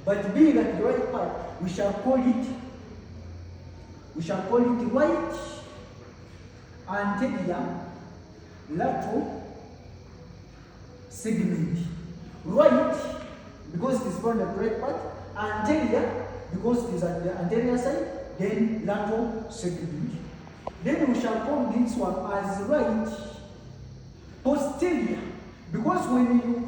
But being at the right part, we shall call it right anterior lateral segment. Right, because it is found at the right part. Anterior, because it is at the anterior side. Then lateral segment. Then we shall call this one as right posterior, because when you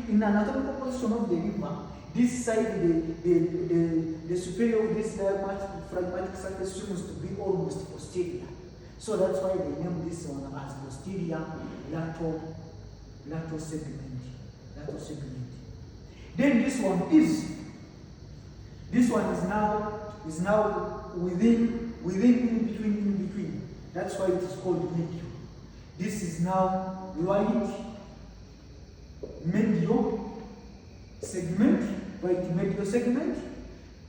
in anatomical position of the liver, this side, the superior of this diaphragmatic surface seems to be almost posterior. So that's why they name this one as posterior lateral segment. Then this one is now within in between. That's why it is called medial. This is now right medial segment.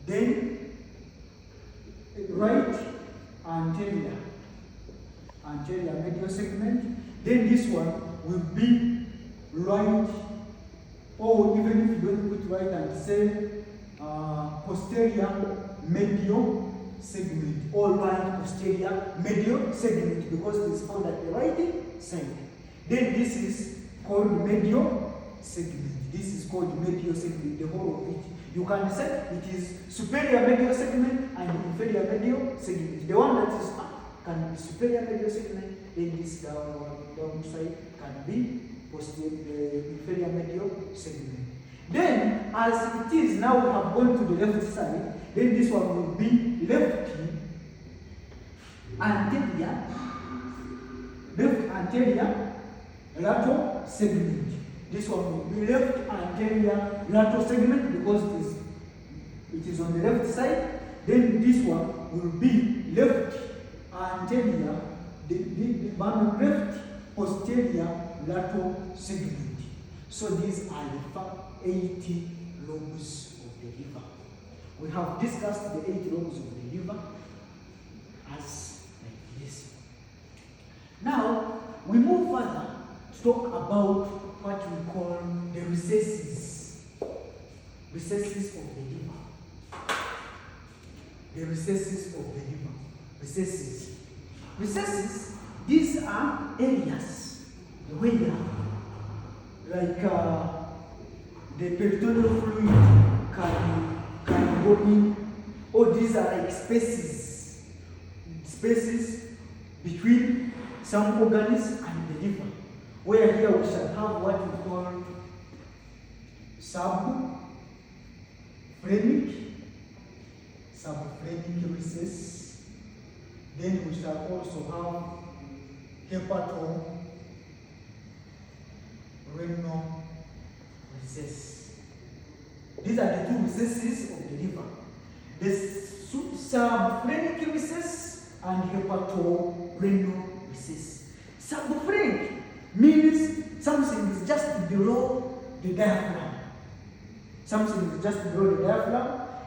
Then right anterior medial segment. Then this one will be right, or even if you don't put right and say posterior medial segment, or right posterior medial segment, because it is found at the right side. Then this is called medial segment. This is called medial segment, the whole of it. You can say it is superior medial segment and inferior medial segment. The one that is up can be superior medial segment, then this down side can be posterior inferior medial segment. Then, as it is now, we have gone to the left side. Then this one will be left anterior lateral segment. This one will be left anterior lateral segment because it is on the left side. Then this one will be left anterior, the left posterior lateral segment. So these are the 80 lobes of the liver. We have discussed the 8 lobes of the liver as like this. Now we move further to talk about what we call the recesses of the liver. The recesses of the liver. Recesses, these are areas where, like the peritoneal fluid can go in, or these are like spaces between some organs and the liver, where here we shall have what we call subphrenic recess. Then we shall also have hepatorenal recess. These are the 2 recesses of the liver: the subphrenic recess and hepatorenal recess. Subphrenic means something is just below the diaphragm.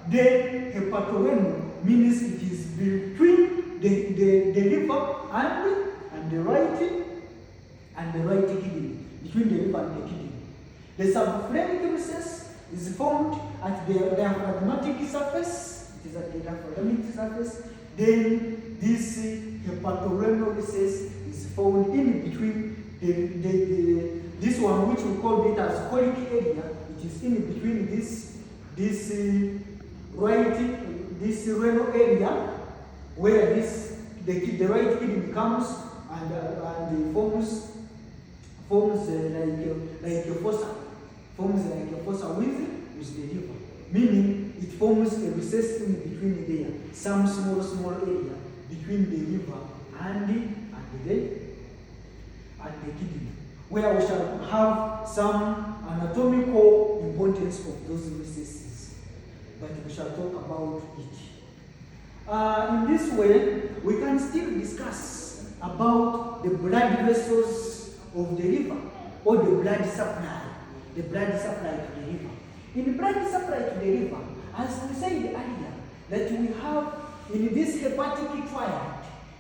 Then hepatorenal means it is between the liver and the right kidney, between the liver and the kidney. The subphrenic recess is found at the diaphragmatic surface. It is at the diaphragmatic surface. Then this hepatorenal recess is found in between this one, which we call it as colic area. It is in between this renal area, where the right kidney comes and forms like a fossa. Forms like a fossa with the liver, meaning it forms a recess in between there, some small area between the liver and the kidney, where we shall have some anatomical importance of those recesses, but we shall talk about it. In this way, we can still discuss about the blood vessels of the liver, or the blood supply to the liver. In the blood supply to the liver, as we said earlier, that we have in this hepatic triad,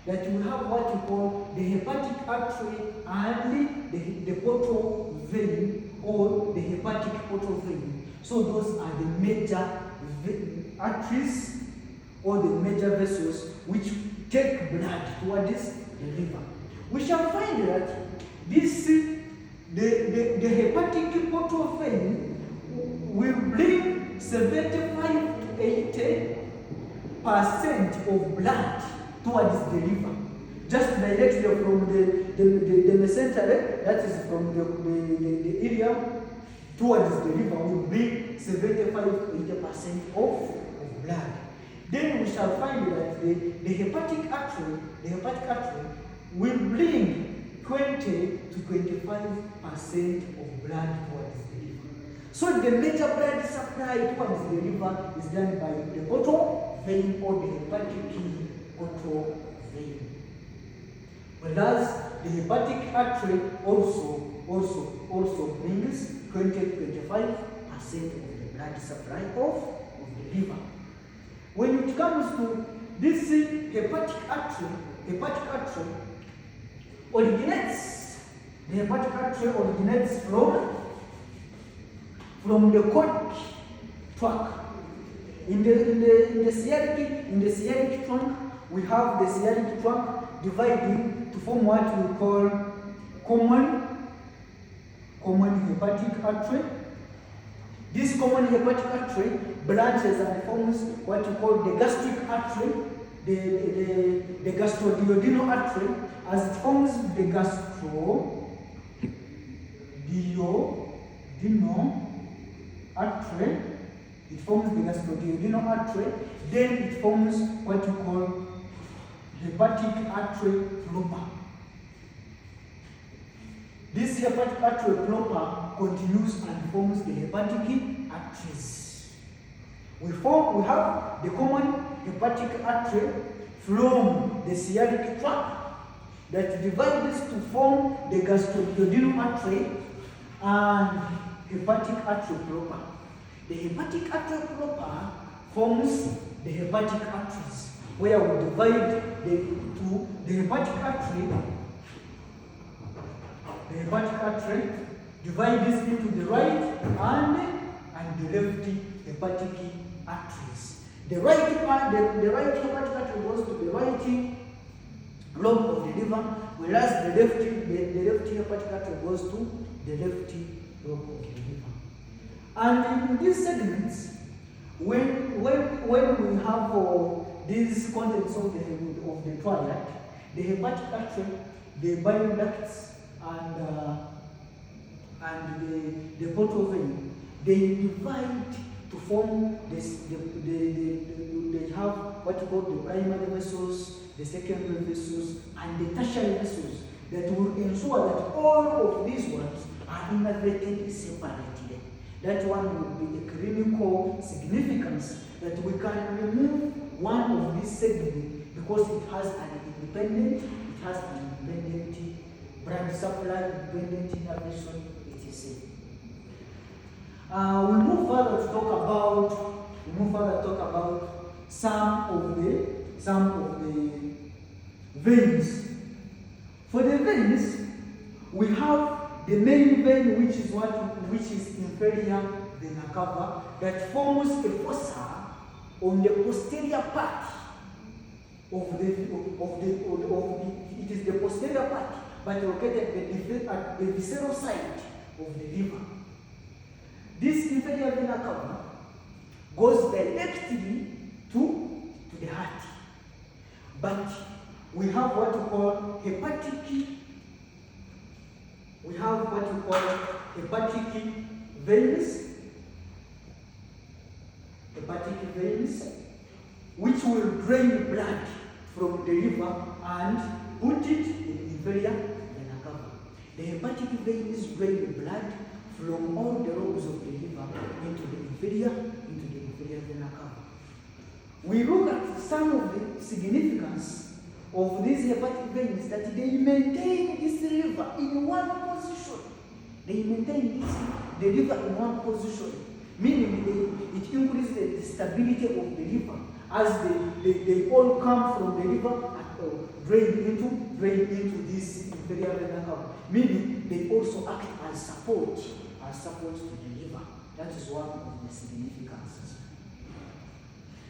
that we have what we call the hepatic artery and the portal vein, or the hepatic portal vein. So those are the major arteries or the major vessels which take blood towards the liver. We shall find that this the hepatic portal vein will bring 75 to 80% of blood towards the liver, just directly from the mesentery, that is from the area towards the liver, will bring 75 to 80% of blood. Then we shall find that the hepatic artery will bring 20 to 25% of blood towards the liver. So the major blood supply towards the liver is done by the portal vein or the hepatic portal vein. Whereas the hepatic artery also brings 20 to 25% of the blood supply of the liver. When it comes to this hepatic artery originates from the conic tract. In the sciatic trunk, we have the sciatic trunk dividing to form what we call common hepatic artery. This common hepatic artery branches and forms what we call the gastric artery, the gastroduodenal artery, as it forms the gastroduodenal artery. It forms the gastroduodenal artery. Then it forms what we call hepatic artery proper. This hepatic artery proper continues and forms the hepatic arteries. We have the common hepatic artery from the sciatic tract that divides to form the gastroduodenal artery and hepatic artery proper. The hepatic artery proper forms the hepatic arteries, where we divide the hepatic artery. The hepatic artery divides into the right and the left hepatic arteries. The right hepatic artery goes to the right lobe of the liver, whereas the left hepatic artery goes to the left lobe of the liver. And in these segments, when we have these contents of the triad, the hepatic artery, the bile ducts, and the portal vein, they divide to form this. They have what you call the primary vessels, the secondary vessels, and the tertiary vessels that will ensure that all of these ones are innervated separately. That one will be the clinical significance, that we can remove one of these segments because it has an independent blood supply, independent innervation, etc. We move further to talk about some of the veins. For the veins, we have the main vein, which is inferior vena cava, that forms a fossa on the posterior part of the it is the posterior part, but located at the visceral side of the liver. This inferior vena cava goes directly to the heart. But we have what we call hepatic veins, which will drain blood from the liver and put it in inferior vena cava. The hepatic veins drain blood from all the lobes of the liver into the inferior vena cava. We look at some of the significance of these hepatic veins, that they maintain this liver in one position. They maintain the liver in one position, meaning it increases the stability of the liver as they all come from the liver and drain into this inferior vena cava. Meaning they also act as support to the liver. That is one of the significances.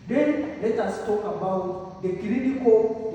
Then let us talk about the clinical